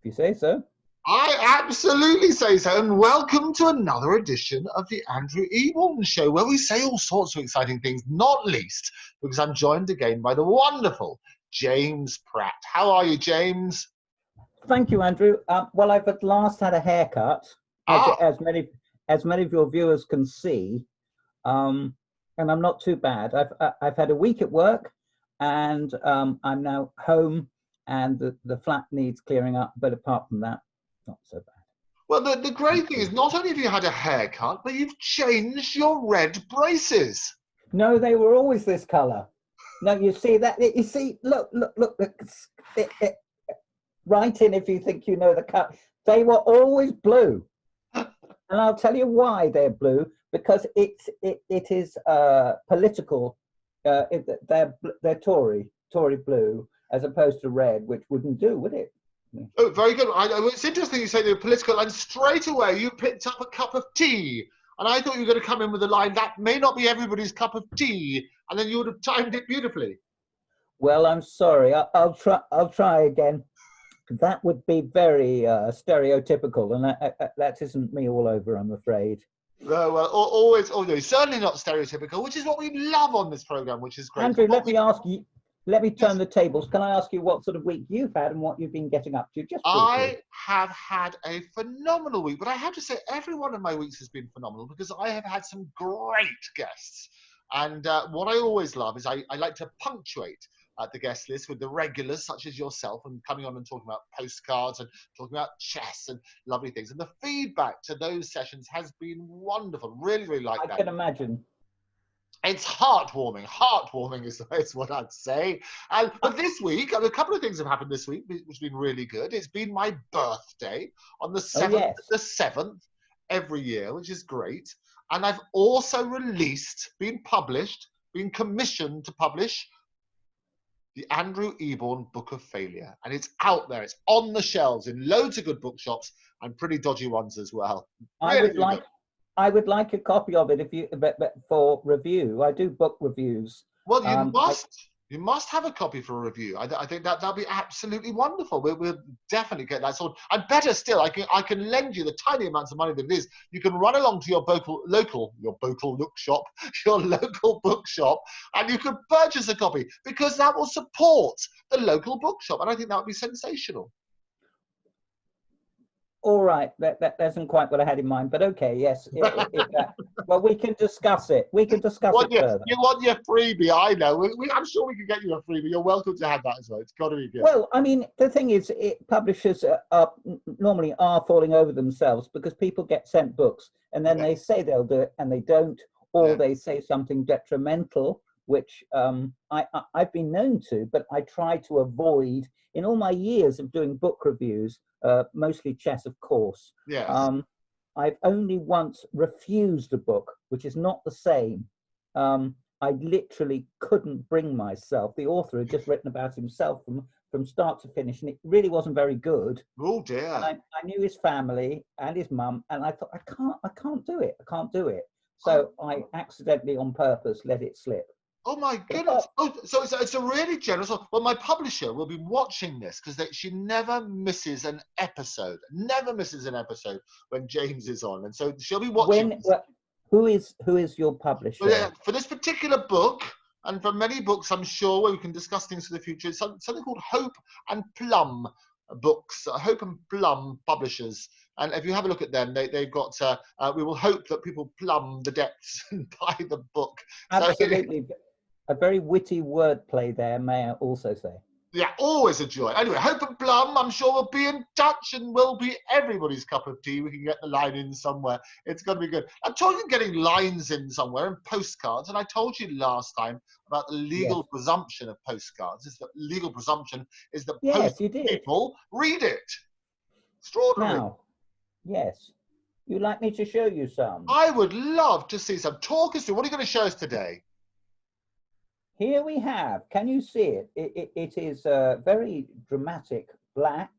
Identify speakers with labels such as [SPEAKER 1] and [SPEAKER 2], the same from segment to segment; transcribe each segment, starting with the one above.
[SPEAKER 1] If you say so.
[SPEAKER 2] I absolutely say so, and welcome to another edition of the Andrew Eborn Show, where we say all sorts of exciting things, not least because I'm joined again by the wonderful James Pratt. How are you, James?
[SPEAKER 1] Thank you, Andrew. Well, I've at last had a haircut, as many of your viewers can see, and I'm not too bad. I've had a week at work, and I'm now home, and the flat needs clearing up. But apart from that, not so bad.
[SPEAKER 2] Well, the great thing is not only have you had a haircut, but you've changed your red braces.
[SPEAKER 1] No, they were always this colour. No, you see that? You see, look. Write in if you think you know the cut. They were always blue, and I'll tell you why they're blue. Because it is political. They're Tory blue, as opposed to red, which wouldn't do, would it?
[SPEAKER 2] Oh, very good. It's interesting you say they're political, and straight away you picked up a cup of tea. And I thought you were going to come in with a line, that may not be everybody's cup of tea, and then you would have timed it beautifully.
[SPEAKER 1] Well, I'm sorry. I'll try again. That would be very stereotypical, and that isn't me all over, I'm afraid.
[SPEAKER 2] No, well, always, certainly not stereotypical, which is what we love on this program, which is great.
[SPEAKER 1] Andrew, let me ask you. Let me turn the tables. Can I ask you what sort of week you've had and what you've been getting up to?
[SPEAKER 2] I have had a phenomenal week, but I have to say every one of my weeks has been phenomenal because I have had some great guests. And what I always love is I like to punctuate the guest list with the regulars such as yourself and coming on and talking about postcards and talking about chess and lovely things. And the feedback to those sessions has been wonderful. Really, really like that.
[SPEAKER 1] I can imagine.
[SPEAKER 2] It's heartwarming. Heartwarming is what I'd say. But this week, a couple of things have happened this week, which has been really good. It's been my birthday on the 7th every year, which is great. And I've also been commissioned to publish the Andrew Eborn Book of Failure. And it's out there. It's on the shelves in loads of good bookshops and pretty dodgy ones as well.
[SPEAKER 1] I would like a copy of it but for review. I do book reviews.
[SPEAKER 2] Well, you must have a copy for a review. I think that'll be absolutely wonderful. We'll definitely get that sorted. And better still, I can lend you the tiny amounts of money that it is. You can run along to your local bookshop, and you can purchase a copy because that will support the local bookshop. And I think that would be sensational.
[SPEAKER 1] All right, that isn't quite what I had in mind, but okay, yes. Well, we can discuss it. We can discuss it further.
[SPEAKER 2] You want your freebie, I know. I'm sure we can get you a freebie. You're welcome to have that as well. It's got to be good.
[SPEAKER 1] Well, I mean, the thing is, publishers normally are falling over themselves because people get sent books and then they say they'll do it and they don't, or they say something detrimental, which I've been known to, but I try to avoid in all my years of doing book reviews. Mostly chess, of course.
[SPEAKER 2] Yes.
[SPEAKER 1] I've only once refused a book, which is not the same. I literally couldn't bring myself. The author had just written about himself from start to finish, and it really wasn't very good.
[SPEAKER 2] Oh dear.
[SPEAKER 1] And I knew his family and his mum, and I thought, I can't do it. I can't do it. So I accidentally, on purpose, let it slip.
[SPEAKER 2] Oh my goodness! Oh, so it's a really generous one. Well, my publisher will be watching this because she never misses an episode. Never misses an episode when James is on, and so she'll be watching.
[SPEAKER 1] Who is your publisher?
[SPEAKER 2] Well, for this particular book, and for many books, I'm sure where we can discuss things for the future. It's something called Hope and Plum Books, Hope and Plum Publishers. And if you have a look at them, they've got. We will hope that people plumb the depths and buy the book.
[SPEAKER 1] Absolutely. A very witty wordplay there, may I also say.
[SPEAKER 2] Yeah, always a joy. Anyway, Hope and Plum, I'm sure we'll be in touch and will be everybody's cup of tea. We can get the line in somewhere. It's going to be good. I'm talking getting lines in somewhere and postcards, and I told you last time about the legal presumption of postcards. Is that legal presumption is that people read it. Extraordinary.
[SPEAKER 1] Now, yes. You'd like me to show you some?
[SPEAKER 2] I would love to see some. Talk us through. What are you going to show us today?
[SPEAKER 1] Here we have, can you see it? It is very dramatic black.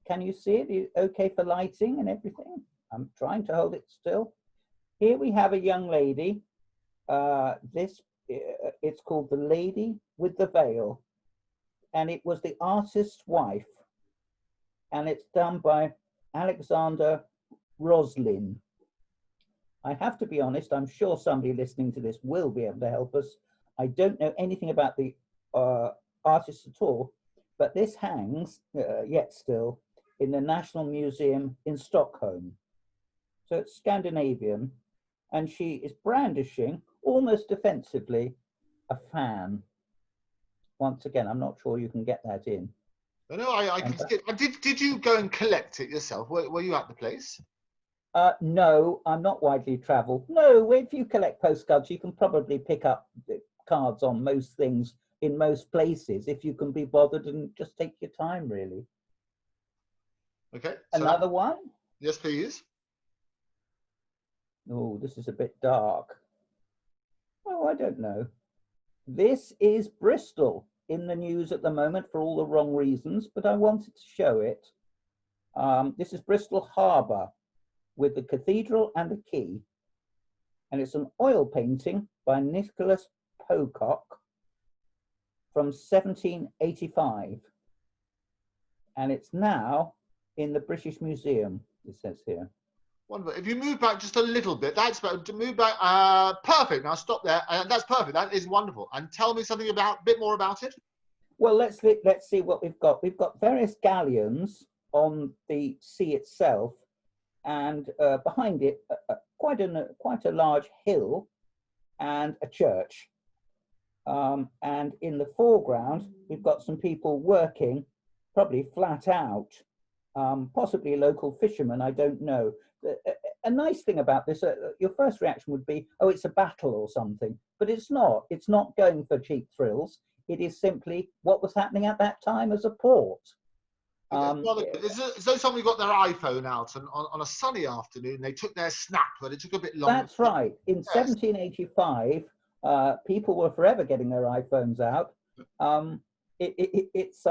[SPEAKER 1] Can you see it? Is it okay for lighting and everything? I'm trying to hold it still. Here we have a young lady. It's called The Lady with the Veil. And it was the artist's wife. and it's done by Alexander Roslin. I have to be honest, I'm sure somebody listening to this will be able to help us. I don't know anything about the artist at all, but this hangs, yet still, in the National Museum in Stockholm. So it's Scandinavian, and she is brandishing, almost defensively, a fan. Once again, I'm not sure you can get that in.
[SPEAKER 2] No, I can skip. Did you go and collect it yourself? Were you at the place?
[SPEAKER 1] No, I'm not widely travelled. No, if you collect postcards, you can probably pick up cards on most things in most places if you can be bothered and just take your time, really.
[SPEAKER 2] Okay.
[SPEAKER 1] Another one?
[SPEAKER 2] Yes, please.
[SPEAKER 1] Oh, this is a bit dark. Oh, I don't know. This is Bristol, in the news at the moment for all the wrong reasons, but I wanted to show it. This is Bristol Harbour with the cathedral and the quay, and it's an oil painting by Nicholas Pocock from 1785, and it's now in the British Museum, it says here.
[SPEAKER 2] Wonderful. If you move back just a little bit, that's about to move back. Perfect. Now stop there. That's perfect. That is wonderful. And tell me something a bit more about it.
[SPEAKER 1] Well, let's see what we've got. We've got various galleons on the sea itself, and behind it, quite a large hill and a church. And in the foreground, we've got some people working, probably flat out, possibly local fishermen, I don't know. A nice thing about this, your first reaction would be, oh, it's a battle or something, but it's not. It's not going for cheap thrills. It is simply what was happening at that time as a port.
[SPEAKER 2] It's though somebody got their iPhone out and on a sunny afternoon, they took their snap, but it took a bit longer.
[SPEAKER 1] That's right. In 1785, people were forever getting their iPhones out. It's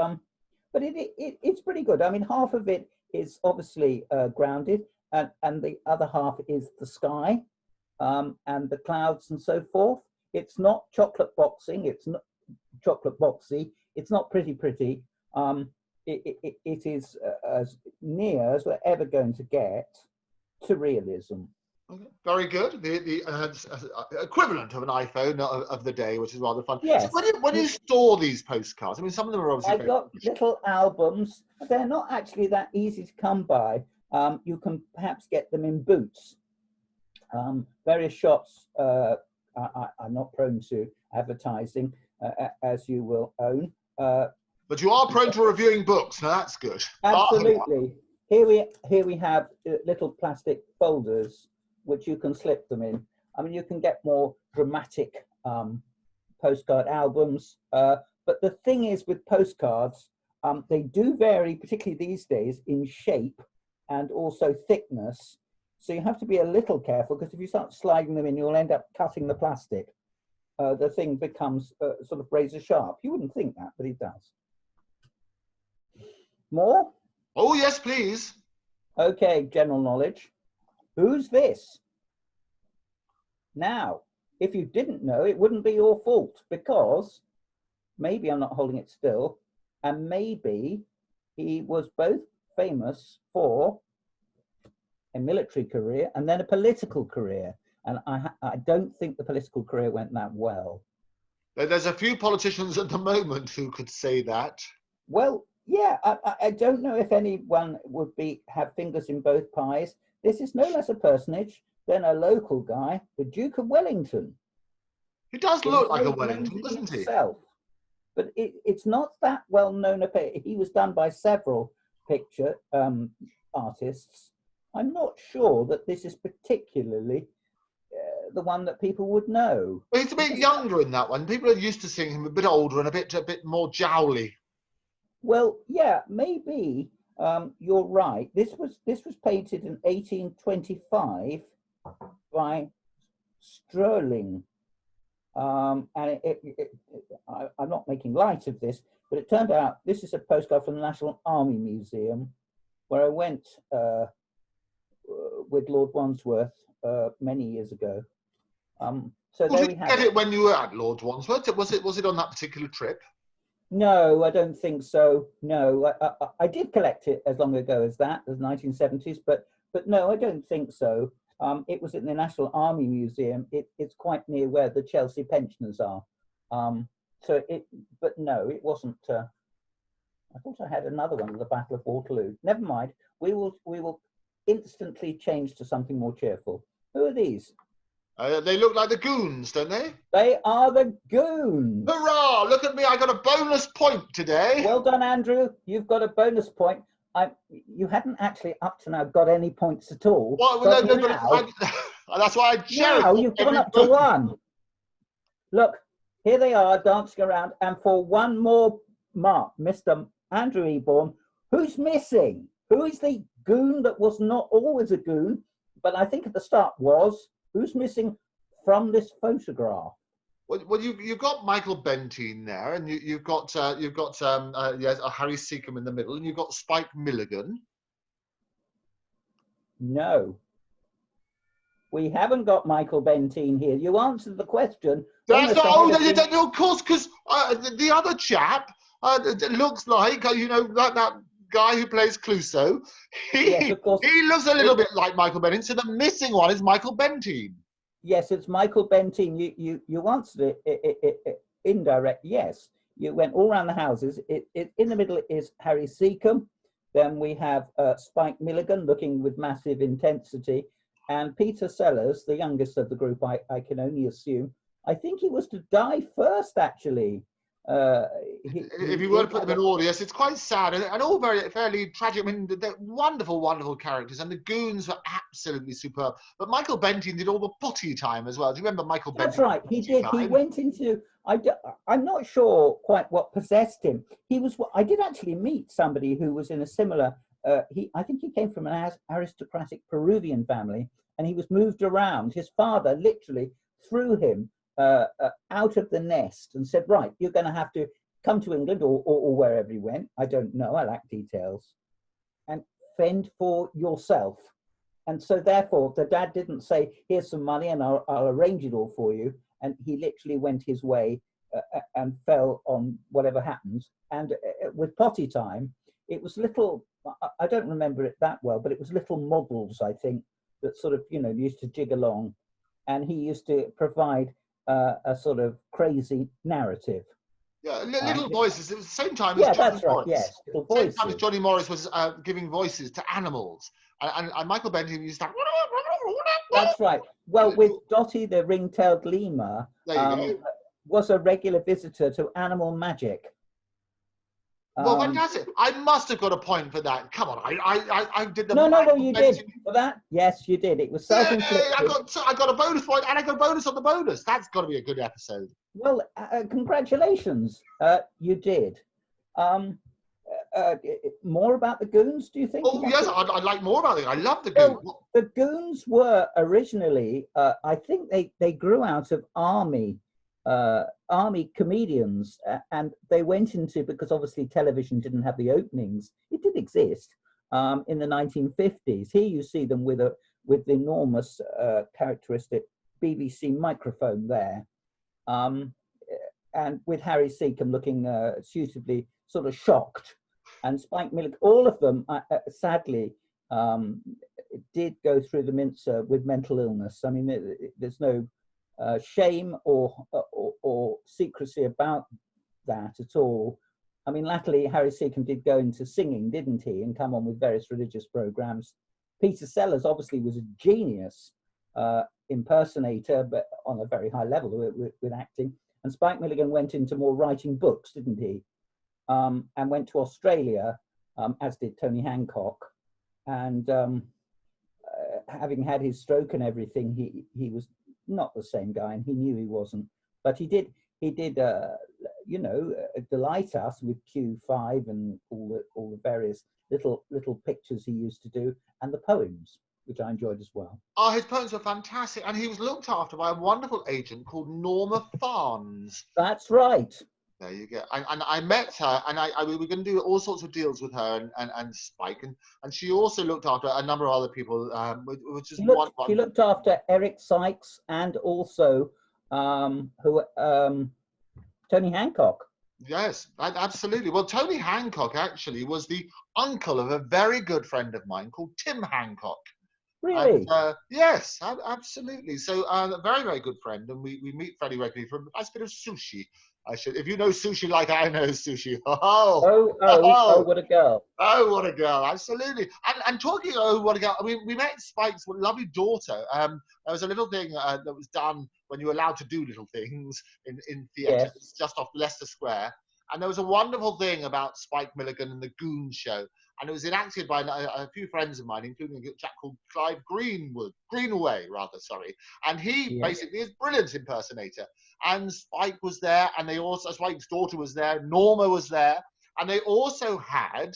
[SPEAKER 1] pretty good. I mean, half of it is obviously grounded, and the other half is the sky and the clouds and so forth. It's not chocolate boxing. It's not chocolate boxy. It's not pretty. It is as near as we're ever going to get to realism.
[SPEAKER 2] Okay. Very good. The equivalent of an iPhone of the day, which is rather fun.
[SPEAKER 1] Yes.
[SPEAKER 2] So when you store these postcards, I mean, some of them are obviously.
[SPEAKER 1] I've got little albums. They're not actually that easy to come by. You can perhaps get them in boots. Various shops. I'm not prone to advertising, as you will own.
[SPEAKER 2] But you are prone to reviewing books. Now that's good.
[SPEAKER 1] Absolutely. Here we have little plastic folders which you can slip them in. I mean, you can get more dramatic postcard albums. But the thing is with postcards, they do vary, particularly these days, in shape and also thickness. So you have to be a little careful, because if you start sliding them in, you'll end up cutting the plastic. The thing becomes sort of razor sharp. You wouldn't think that, but it does. More?
[SPEAKER 2] Oh, yes, please.
[SPEAKER 1] Okay, general knowledge. Who's this? Now, if you didn't know, it wouldn't be your fault, because maybe I'm not holding it still, and maybe he was both famous for a military career and then a political career. And I don't think the political career went that well.
[SPEAKER 2] There's a few politicians at the moment who could say that.
[SPEAKER 1] Well, yeah, I don't know if anyone would have fingers in both pies. This is no less a personage than a local guy, the Duke of Wellington.
[SPEAKER 2] He does look like a Wellington, doesn't he?
[SPEAKER 1] But it's not that well known. He was done by several picture artists. I'm not sure that this is particularly the one that people would know.
[SPEAKER 2] Well, he's a bit younger in that one. People are used to seeing him a bit older and a bit more jowly.
[SPEAKER 1] Well, yeah, maybe you're right. This was painted in 1825 by Sterling, and I'm not making light of this, but it turned out this is a postcard from the National Army Museum, where I went with Lord Wandsworth many years ago. So there we have
[SPEAKER 2] it. When you were at Lord Wandsworth? Was it on that particular trip?
[SPEAKER 1] No, I don't think so. No, I did collect it as long ago as that, as 1970s, but no, I don't think so. It was in the National Army Museum. It's quite near where the Chelsea pensioners are. But no, it wasn't. I thought I had another one, the Battle of Waterloo. Never mind. We will instantly change to something more cheerful. Who are these?
[SPEAKER 2] They look like the Goons, don't they?
[SPEAKER 1] They are the Goons.
[SPEAKER 2] Hurrah! Look at me, I got a bonus point today.
[SPEAKER 1] Well done, Andrew. You've got a bonus point. You hadn't actually up to now got any points at all.
[SPEAKER 2] Well,
[SPEAKER 1] but
[SPEAKER 2] no,
[SPEAKER 1] now,
[SPEAKER 2] that's why I cherry.
[SPEAKER 1] Now you've gone up to 1. Look, here they are dancing around, and for one more mark, Mr. Andrew Eborn, who's missing? Who is the goon that was not always a goon, but I think at the start was? Who's missing from this photograph?
[SPEAKER 2] Well, you've got Michael Benteen there, and you've got Harry Seacombe in the middle, and you've got Spike Milligan.
[SPEAKER 1] No, we haven't got Michael Benteen here. You answered the question.
[SPEAKER 2] That's not. Oh, no, of course, because the other chap looks like that guy who plays Clouseau.
[SPEAKER 1] Yes, of course.
[SPEAKER 2] He looks a little bit like Michael Benteen. So the missing one is Michael Benteen.
[SPEAKER 1] Yes, it's Michael Benteen. You answered it indirect. Yes, you went all around the houses. In the middle is Harry Seacombe. Then we have Spike Milligan looking with massive intensity, and Peter Sellers, the youngest of the group. I can only assume. I think he was to die first, actually.
[SPEAKER 2] If you were to put them in order, yes, it's quite sad and all fairly tragic. I mean, they're wonderful, wonderful characters, and the Goons were absolutely superb. But Michael Benteen did all the potty time as well. Do you remember Michael Benteen?
[SPEAKER 1] That's right, he did. He went into. I'm not sure quite what possessed him. I did actually meet somebody who was in a similar. I think he came from an aristocratic Peruvian family, and he was moved around. His father literally threw him out of the nest and said, right, you're going to have to come to England or wherever he went. I don't know, I lack details, and fend for yourself. And so therefore the dad didn't say, here's some money and I'll arrange it all for you. And he literally went his way and fell on whatever happens. And with potty time, it was little, I don't remember it that well, but it was little models, I think, that sort of, used to jig along. And he used to provide a sort of crazy narrative.
[SPEAKER 2] Yeah, little voices. It was the same time
[SPEAKER 1] as
[SPEAKER 2] Johnny
[SPEAKER 1] that's right.
[SPEAKER 2] Morris.
[SPEAKER 1] Yes, little voices.
[SPEAKER 2] Same time as Johnny Morris was giving voices to animals, and Michael Benteen used to.
[SPEAKER 1] That's right. Well, with Dottie the ring-tailed lemur, was a regular visitor to Animal Magic.
[SPEAKER 2] Well, fantastic! I must have got a point for that. Come on, I did the.
[SPEAKER 1] No, you did for that. Yes, you did. It was self-inflicted.
[SPEAKER 2] I got a bonus point, and I got a bonus on the bonus. That's got to be a good episode.
[SPEAKER 1] Well, congratulations. You did. More about the Goons, do you think?
[SPEAKER 2] Oh, yes, I'd like more about it. I love the Goons.
[SPEAKER 1] Well, the Goons were originally, I think they grew out of army comedians, and they went into, because obviously television didn't have the openings, it did exist in the 1950s. Here you see them with the enormous characteristic BBC microphone there, and with Harry Seacombe looking suitably sort of shocked, and Spike Milligan. All of them sadly did go through the mincer with mental illness. I mean, there's no shame or secrecy about that at all. I mean, latterly Harry Seacombe did go into singing, didn't he, and come on with various religious programs. Peter Sellers obviously was a genius impersonator, but on a very high level with acting. And Spike Milligan went into more writing books, didn't he? And went to Australia, as did Tony Hancock. And having had his stroke and everything, he was not the same guy, and he knew he wasn't. But he did delight us with Q5 and all the various little pictures he used to do, and the poems, which I enjoyed as well.
[SPEAKER 2] Oh, his poems were fantastic, and he was looked after by a wonderful agent called Norma Farnes.
[SPEAKER 1] That's right.
[SPEAKER 2] There you go. And I met her, and we were going to do all sorts of deals with her and Spike, and she also looked after a number of other people, which is
[SPEAKER 1] She looked after Eric Sykes and also Tony Hancock.
[SPEAKER 2] Yes, absolutely. Well, Tony Hancock actually was the uncle of a very good friend of mine called Tim Hancock. And
[SPEAKER 1] Really?
[SPEAKER 2] yes, absolutely. So a very, very good friend, and we meet fairly regularly for a nice bit of sushi. I should, if you know sushi like I know sushi. Oh,
[SPEAKER 1] Oh, oh, oh,
[SPEAKER 2] oh,
[SPEAKER 1] what a girl.
[SPEAKER 2] oh, what a girl! Absolutely. And talking, oh, what a girl! I mean, we met Spike's lovely daughter. There was a little thing that was done when you were allowed to do little things in theatre.
[SPEAKER 1] Yes.
[SPEAKER 2] It's just off Leicester Square. And there was a wonderful thing about Spike Milligan and the Goon Show. And it was enacted by a few friends of mine, including a chap called Clive Greenaway, rather, sorry. And he
[SPEAKER 1] Yeah.
[SPEAKER 2] basically is a brilliant impersonator. And Spike was there, and they also, Spike's daughter was there, Norma was there, and they also had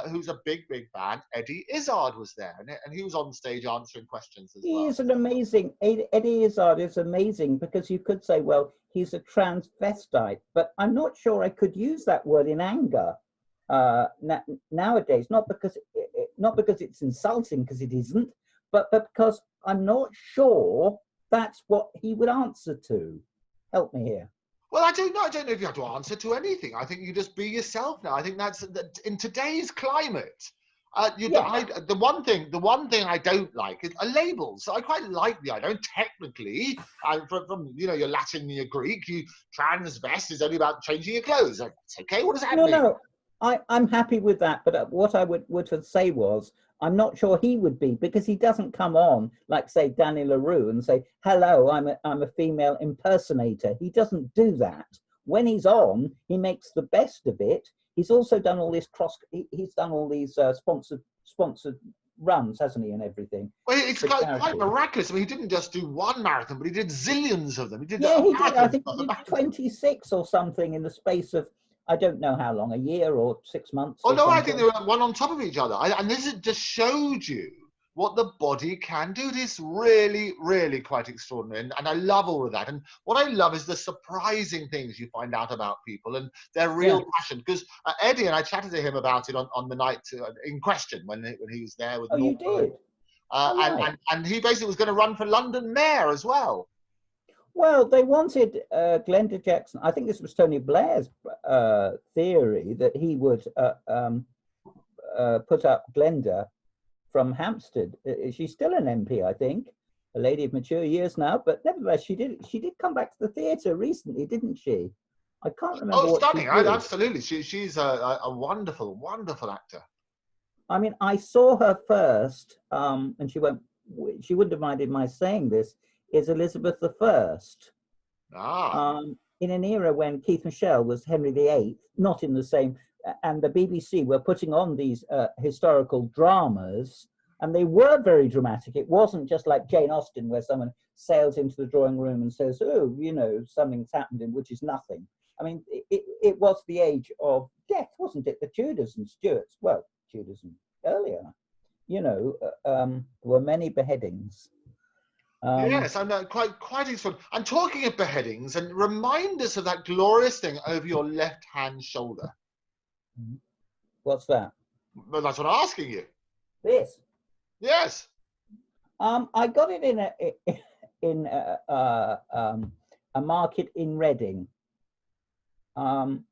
[SPEAKER 2] who's a big, big fan, Eddie Izzard was there, and he was on stage answering questions as
[SPEAKER 1] He
[SPEAKER 2] well.
[SPEAKER 1] is an amazing, Eddie Izzard is amazing because you could say, well, he's a transvestite, but I'm not sure I could use that word in anger nowadays, not because it's insulting, because it isn't, but because I'm not sure that's what he would answer to. Help me here.
[SPEAKER 2] Well, I don't know. I don't know if you have to answer to anything. I think you just be yourself now. I think that's that in today's climate.
[SPEAKER 1] Yeah.
[SPEAKER 2] The one thing I don't like is labels. So I quite like I don't technically. From your Latin and your Greek, you transvest is only about changing your clothes. It's okay. What does that mean?
[SPEAKER 1] No, I'm happy with that. But what I would say was, I'm not sure he would be, because he doesn't come on like, say, Danny LaRue and say, hello, I'm a female impersonator. He doesn't do that. When he's on, he makes the best of it. He's also done all this he's done all these sponsored runs, hasn't he, and everything.
[SPEAKER 2] Well, it's quite miraculous. I mean, he didn't just do one marathon, but he did zillions of them. He did
[SPEAKER 1] Yeah, he did. I
[SPEAKER 2] marathon.
[SPEAKER 1] think he did 26 or something in the space of, I don't know how long, a year or 6 months.
[SPEAKER 2] Oh,
[SPEAKER 1] or
[SPEAKER 2] no,
[SPEAKER 1] something.
[SPEAKER 2] I think they were one on top of each other. And this just showed you what the body can do. It is really, really quite extraordinary. And I love all of that. And what I love is the surprising things you find out about people and their real passion. Because Eddie, and I chatted to him about it on the night in question when he was there with
[SPEAKER 1] Norma.
[SPEAKER 2] Norma.
[SPEAKER 1] You did? Right.
[SPEAKER 2] And he basically was going to run for London mayor as well.
[SPEAKER 1] Well, they wanted Glenda Jackson. I think this was Tony Blair's theory that he would put up Glenda from Hampstead. She's still an MP, I think, a lady of mature years now, but nevertheless, she did come back to the theatre recently, didn't she? I can't remember.
[SPEAKER 2] Oh, stunning! Absolutely, she's a wonderful, wonderful actor.
[SPEAKER 1] I mean, I saw her first, and she wouldn't have minded my saying this, is Elizabeth I. In an era when Keith Michelle was Henry VIII, not in the same, and the BBC were putting on these historical dramas, and they were very dramatic. It wasn't just like Jane Austen, where someone sails into the drawing room and says, oh, something's happened, which is nothing. I mean, it was the age of death, wasn't it? The Tudors and Stuarts, well, Tudors and earlier, there were many beheadings.
[SPEAKER 2] Yes, and quite interesting. And talking of beheadings, and remind us of that glorious thing over your left-hand shoulder.
[SPEAKER 1] What's that?
[SPEAKER 2] Well, that's what I'm asking you.
[SPEAKER 1] This?
[SPEAKER 2] Yes.
[SPEAKER 1] I got it in a market in Reading.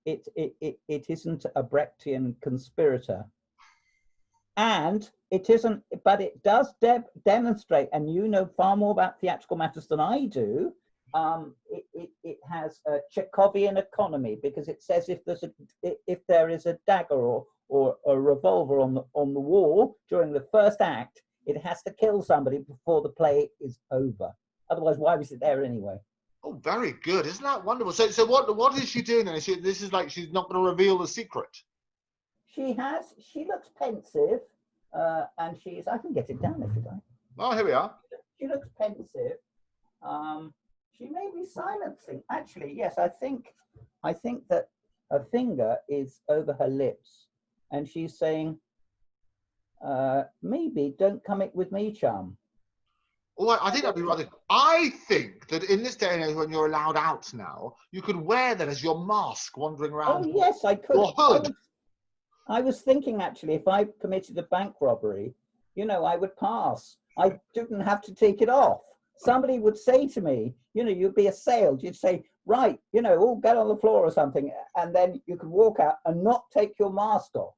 [SPEAKER 1] It isn't a Brechtian conspirator. And it isn't, but it does demonstrate, and you know far more about theatrical matters than I do. It has a Chekhovian economy, because it says if there is a dagger or a revolver on the wall during the first act, it has to kill somebody before the play is over. Otherwise, why was it there anyway?
[SPEAKER 2] Oh, very good! Isn't that wonderful? So what is she doing then? This is like she's not going to reveal the secret. She
[SPEAKER 1] looks pensive, and I can get it down if you like.
[SPEAKER 2] Oh, here we are.
[SPEAKER 1] She looks pensive. She may be silencing. Actually, yes, I think that her finger is over her lips, and she's saying, maybe don't come it with me, chum.
[SPEAKER 2] Oh, I think that'd be rather. I think that in this day and age, when you're allowed out now, you could wear that as your mask wandering around.
[SPEAKER 1] Oh, yes, I could.
[SPEAKER 2] Your hood.
[SPEAKER 1] I was thinking, actually, if I committed a bank robbery, I would pass. I didn't have to take it off. Somebody would say to me, you'd be assailed. You'd say, right, all get on the floor or something, and then you can walk out and not take your mask off.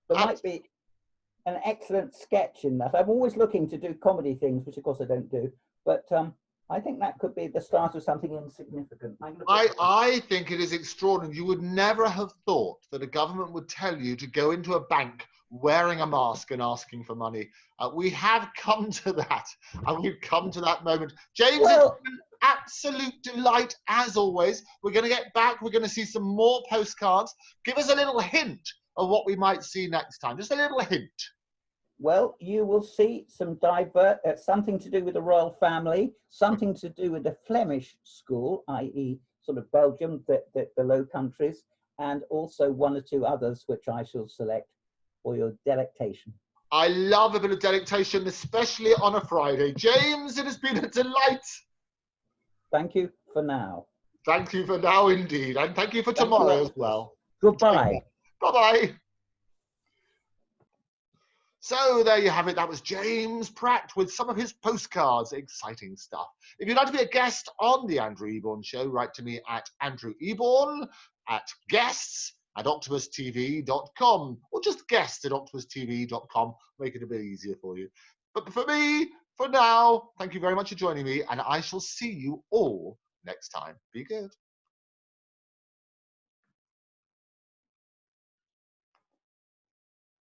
[SPEAKER 1] There might be an excellent sketch in that. I'm always looking to do comedy things, which of course I don't do, but I think that could be the start of something insignificant.
[SPEAKER 2] I think it is extraordinary. You would never have thought that a government would tell you to go into a bank wearing a mask and asking for money. We have come to that, and we've come to that moment. James, it's been an absolute delight as always. We're going to get back. We're going to see some more postcards. Give us a little hint of what we might see next time. Just a little hint.
[SPEAKER 1] Well, you will see some something to do with the royal family, something to do with the Flemish school, i.e. sort of Belgium, the Low Countries, and also one or two others, which I shall select for your delectation.
[SPEAKER 2] I love a bit of delectation, especially on a Friday. James, it has been a delight.
[SPEAKER 1] Thank you for now.
[SPEAKER 2] Thank you for now, indeed. And thank you for tomorrow as well.
[SPEAKER 1] Goodbye.
[SPEAKER 2] Bye-bye. So there you have it. That was James Pratt with some of his postcards. Exciting stuff. If you'd like to be a guest on the Andrew Eborn Show, write to me at Andrew Eborn at guests@octopustv.com, or just guests@octopustv.com. Make it a bit easier for you. But for me, for now, thank you very much for joining me, and I shall see you all next time. Be good.